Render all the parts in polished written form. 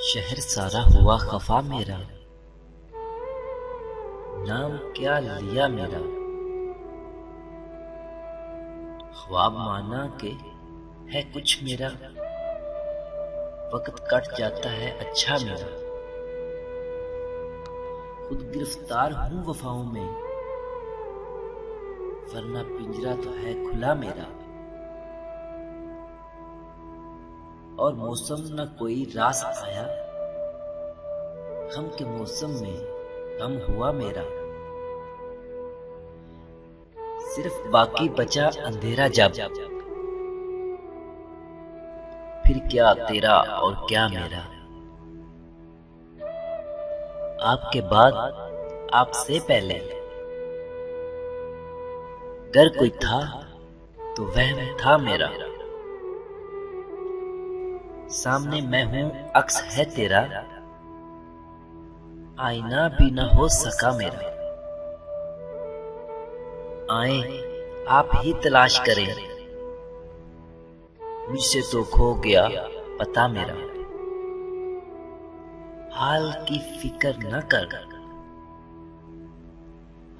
शहर सारा हुआ खफा मेरा, नाम क्या लिया मेरा। ख्वाब माना के है कुछ मेरा, वक्त कट जाता है अच्छा मेरा। खुद गिरफ्तार हूँ वफाओं में, वरना पिंजरा तो है खुला मेरा। और मौसम न कोई रास आया, गम के मौसम में गम हुआ मेरा। सिर्फ बाकी बचा अंधेरा जब, फिर क्या तेरा और क्या मेरा। आपके बाद आपसे पहले अगर कोई था तो वह था मेरा। सामने मैं हूं अक्स है तेरा, आईना भी न हो सका मेरा। आए आप ही तलाश करें, मुझसे तो खो गया पता मेरा। हाल की फिक्र न कर,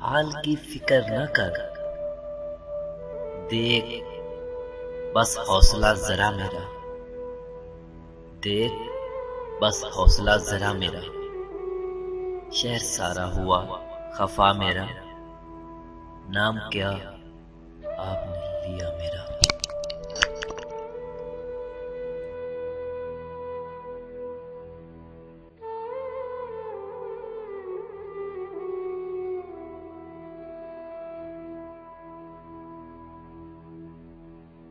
हाल की फिक्र न कर, देख बस हौसला जरा मेरा। देख बस हौसला जरा मेरा। शहर सारा हुआ खफा मेरा, नाम क्या आपने लिया मेरा।